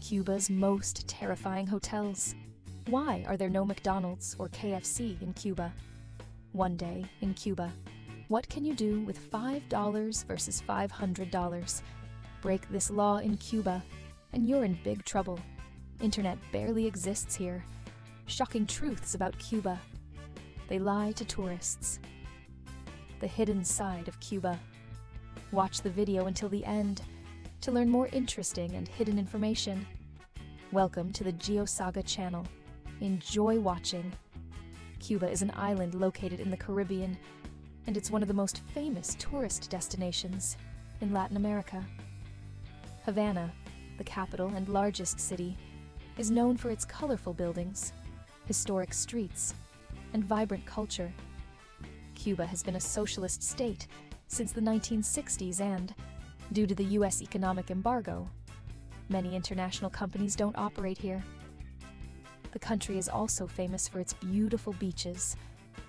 Cuba's most terrifying hotels. Why are there no McDonald's or KFC in Cuba? One day in Cuba. What can you do with $5 versus $500? Break this law in Cuba, and you're in big trouble. Internet barely exists here. Shocking truths about Cuba. They lie to tourists. The hidden side of Cuba. Watch the video until the end to learn more interesting and hidden information. Welcome to the GeoSaga channel. Enjoy watching. Cuba is an island located in the Caribbean, and it's one of the most famous tourist destinations in Latin America. Havana, the capital and largest city, is known for its colorful buildings, historic streets, and vibrant culture. Cuba has been a socialist state since the 1960s and, due to the U.S. economic embargo, many international companies don't operate here. The country is also famous for its beautiful beaches,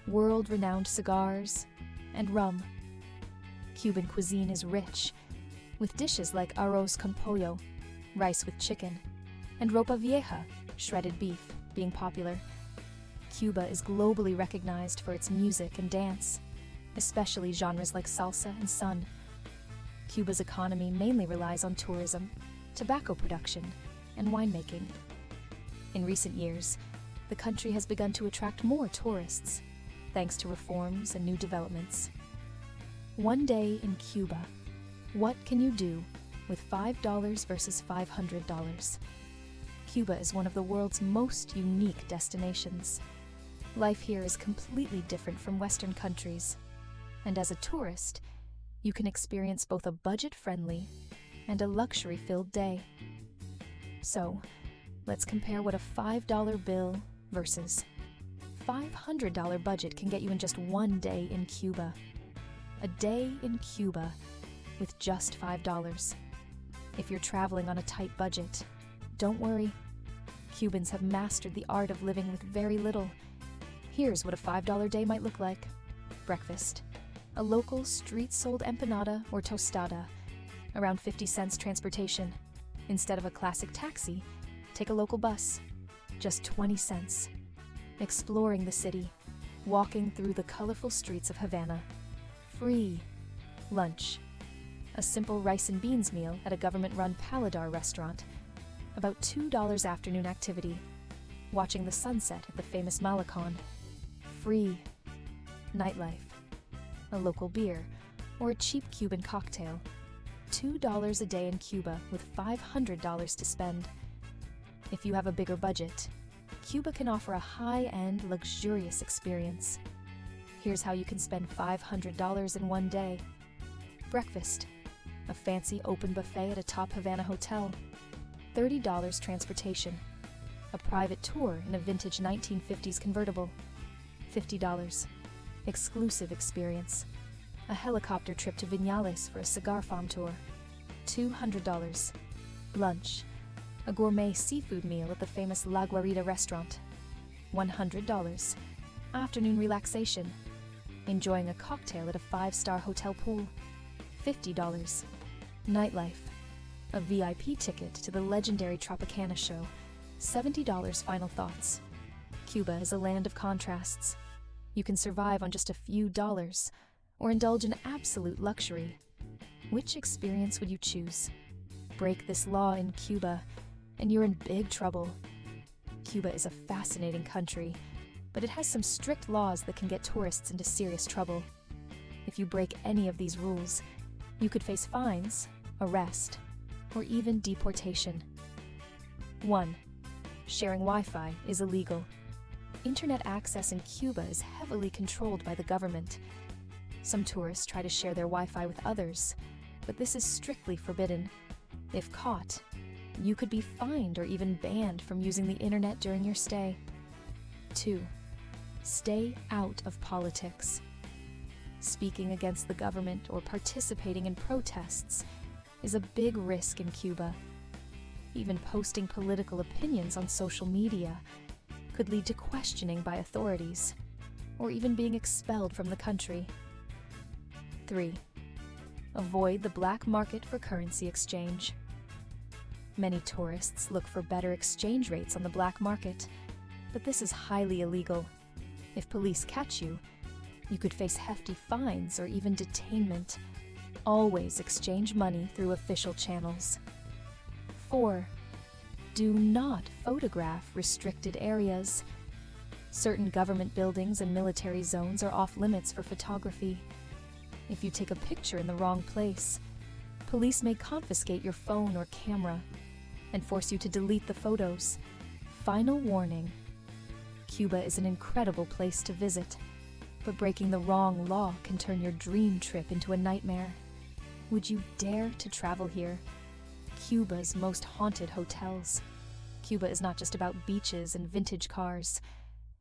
world-renowned cigars, and rum. Cuban cuisine is rich, with dishes like arroz con pollo, rice with chicken, and ropa vieja, shredded beef, being popular. Cuba is globally recognized for its music and dance, especially genres like salsa and son. Cuba's economy mainly relies on tourism, tobacco production, and winemaking. In recent years, the country has begun to attract more tourists, thanks to reforms and new developments. One day in Cuba. What can you do with $5 versus $500? Cuba is one of the world's most unique destinations. Life here is completely different from Western countries, and as a tourist, you can experience both a budget-friendly and a luxury-filled day. So, let's compare what a $5 bill versus $500 budget can get you in just one day in Cuba. A day in Cuba with just $5. If you're traveling on a tight budget, don't worry. Cubans have mastered the art of living with very little. Here's what a $5 day might look like. Breakfast. A local street-sold empanada or tostada. Around 50 cents transportation. Instead of a classic taxi, take a local bus. Just 20 cents. Exploring the city. Walking through the colorful streets of Havana. Free. Lunch. A simple rice and beans meal at a government-run Paladar restaurant. About $2 afternoon activity. Watching the sunset at the famous Malecon. Free. Nightlife. A local beer or a cheap Cuban cocktail. $2 a day in Cuba with $500 to spend. If you have a bigger budget, Cuba can offer a high-end, luxurious experience. Here's how you can spend $500 in one day. Breakfast. A fancy open buffet at a top Havana hotel. $30 transportation. A private tour in a vintage 1950s convertible. $50. Exclusive experience. A helicopter trip to Viñales for a cigar farm tour. $200. Lunch. A gourmet seafood meal at the famous La Guarida restaurant. $100. Afternoon relaxation. Enjoying a cocktail at a 5-star hotel pool. $50. Nightlife. A VIP ticket to the legendary Tropicana show. $70 final thoughts. Cuba is a land of contrasts. You can survive on just a few dollars, or indulge in absolute luxury. Which experience would you choose? Break this law in Cuba, and you're in big trouble. Cuba is a fascinating country, but it has some strict laws that can get tourists into serious trouble. If you break any of these rules, you could face fines, arrest, or even deportation. 1. Sharing Wi-Fi is illegal. Internet access in Cuba is heavily controlled by the government. Some tourists try to share their Wi-Fi with others, but this is strictly forbidden. If caught, you could be fined or even banned from using the internet during your stay. 2. Stay out of politics. Speaking against the government or participating in protests is a big risk in Cuba. Even posting political opinions on social media could lead to questioning by authorities, or even being expelled from the country. 3. Avoid the black market for currency exchange. Many tourists look for better exchange rates on the black market, but this is highly illegal. If police catch you, you could face hefty fines or even detainment. Always exchange money through official channels. 4. Do not photograph restricted areas. Certain government buildings and military zones are off limits for photography. If you take a picture in the wrong place, police may confiscate your phone or camera and force you to delete the photos. Final warning: Cuba is an incredible place to visit, but breaking the wrong law can turn your dream trip into a nightmare. Would you dare to travel here? Cuba's most haunted hotels. Cuba is not just about beaches and vintage cars.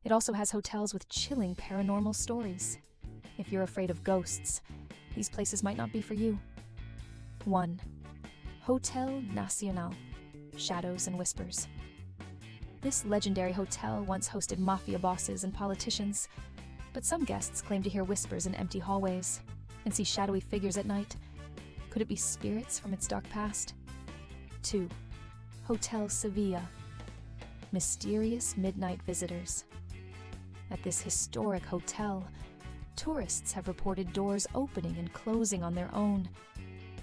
It also has hotels with chilling paranormal stories. If you're afraid of ghosts, these places might not be for you. 1. Hotel Nacional, Shadows and Whispers. This legendary hotel once hosted mafia bosses and politicians, but some guests claim to hear whispers in empty hallways and see shadowy figures at night. Could it be spirits from its dark past? 2. Hotel Sevilla, mysterious midnight visitors. At this historic hotel, tourists have reported doors opening and closing on their own,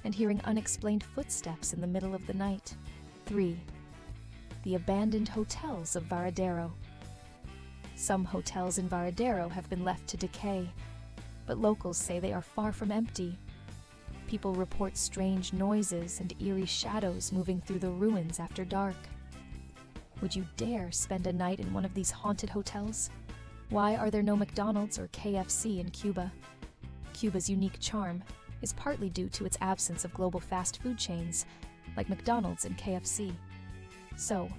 and hearing unexplained footsteps in the middle of the night. 3. The abandoned hotels of Varadero. Some hotels in Varadero have been left to decay, but locals say they are far from empty. People report strange noises and eerie shadows moving through the ruins after dark. Would you dare spend a night in one of these haunted hotels? Why are there no McDonald's or KFC in Cuba? Cuba's unique charm is partly due to its absence of global fast food chains like McDonald's and KFC. So,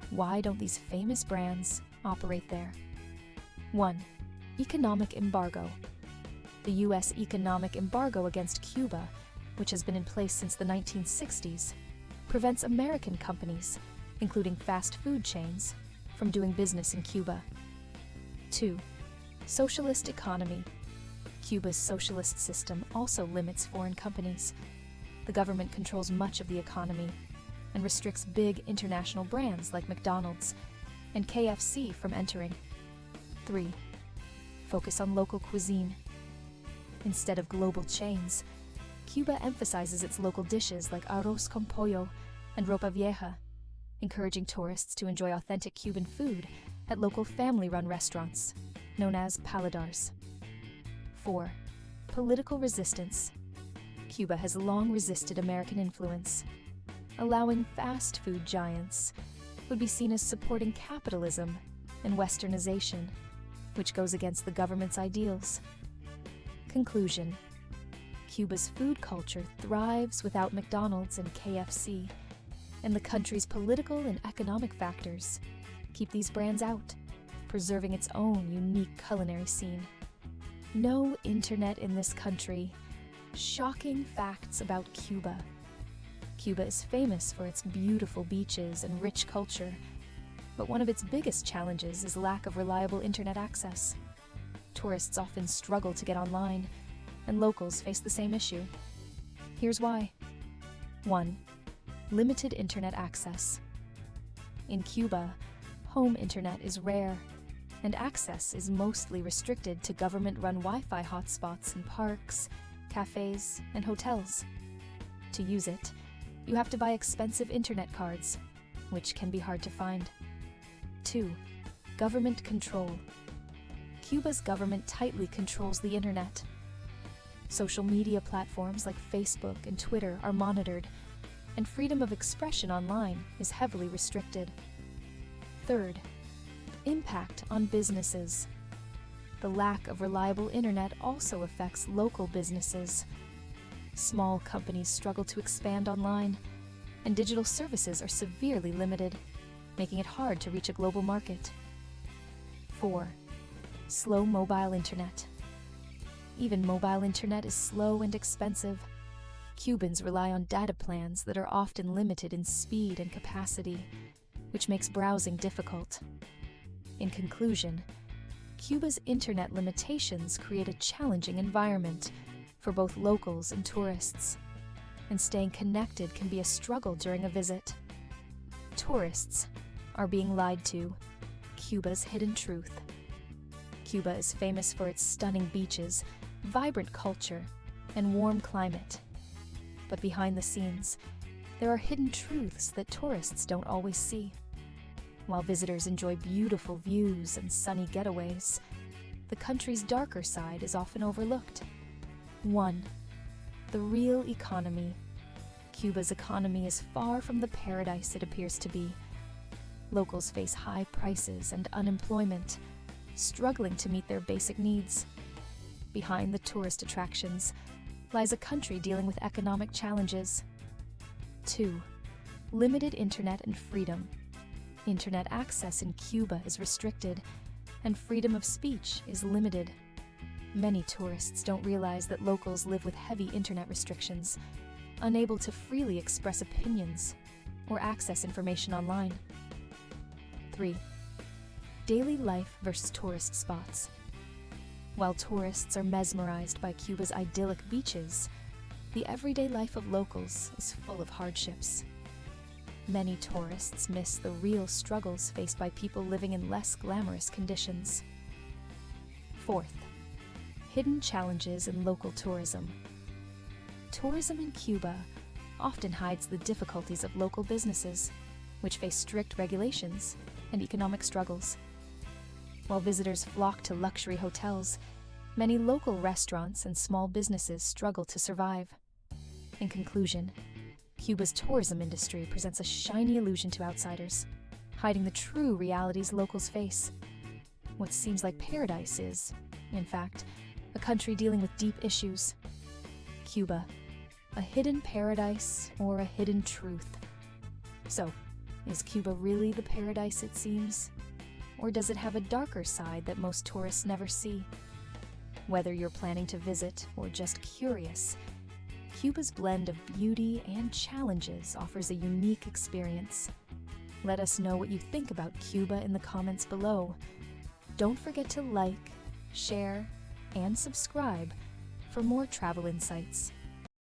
why don't these famous brands operate there? 1. Economic embargo. The U.S. economic embargo against Cuba, which has been in place since the 1960s, prevents American companies, including fast food chains, from doing business in Cuba. 2. Socialist economy. Cuba's socialist system also limits foreign companies. The government controls much of the economy and restricts big international brands like McDonald's and KFC from entering. 3. Focus on local cuisine. Instead of global chains, Cuba emphasizes its local dishes like arroz con pollo and ropa vieja, encouraging tourists to enjoy authentic Cuban food at local family-run restaurants, known as paladars. 4. Political resistance. Cuba has long resisted American influence. Allowing fast food giants would be seen as supporting capitalism and westernization, which goes against the government's ideals. Conclusion: Cuba's food culture thrives without McDonald's and KFC, and the country's political and economic factors keep these brands out, preserving its own unique culinary scene. No internet in this country. Shocking facts about Cuba. Cuba is famous for its beautiful beaches and rich culture, but one of its biggest challenges is lack of reliable internet access. Tourists often struggle to get online, and locals face the same issue. Here's why. 1. Limited internet access. In Cuba, home internet is rare, and access is mostly restricted to government-run Wi-Fi hotspots in parks, cafes, and hotels. To use it, you have to buy expensive internet cards, which can be hard to find. 2. Government control. Cuba's government tightly controls the internet. Social media platforms like Facebook and Twitter are monitored, and freedom of expression online is heavily restricted. 3. Impact on businesses. The lack of reliable internet also affects local businesses. Small companies struggle to expand online, and digital services are severely limited, making it hard to reach a global market. 4. Slow mobile internet. Even mobile internet is slow and expensive. Cubans rely on data plans that are often limited in speed and capacity, which makes browsing difficult. In conclusion, Cuba's internet limitations create a challenging environment for both locals and tourists, and staying connected can be a struggle during a visit. Tourists are being lied to. Cuba's hidden truth. Cuba is famous for its stunning beaches, vibrant culture, and warm climate. But behind the scenes, there are hidden truths that tourists don't always see. While visitors enjoy beautiful views and sunny getaways, the country's darker side is often overlooked. 1. The real economy. Cuba's economy is far from the paradise it appears to be. Locals face high prices and unemployment, struggling to meet their basic needs. Behind the tourist attractions lies a country dealing with economic challenges. 2. Limited internet and freedom. Internet access in Cuba is restricted, and freedom of speech is limited. Many tourists don't realize that locals live with heavy internet restrictions, unable to freely express opinions or access information online. 3. Daily life versus tourist spots. While tourists are mesmerized by Cuba's idyllic beaches, the everyday life of locals is full of hardships. Many tourists miss the real struggles faced by people living in less glamorous conditions. 4th, hidden challenges in local tourism. Tourism in Cuba often hides the difficulties of local businesses, which face strict regulations and economic struggles. While visitors flock to luxury hotels, many local restaurants and small businesses struggle to survive. In conclusion, Cuba's tourism industry presents a shiny illusion to outsiders, hiding the true realities locals face. What seems like paradise is, in fact, a country dealing with deep issues. Cuba, a hidden paradise or a hidden truth. So, is Cuba really the paradise it seems? Or does it have a darker side that most tourists never see? Whether you're planning to visit or just curious, Cuba's blend of beauty and challenges offers a unique experience. Let us know what you think about Cuba in the comments below. Don't forget to like, share, and subscribe for more travel insights.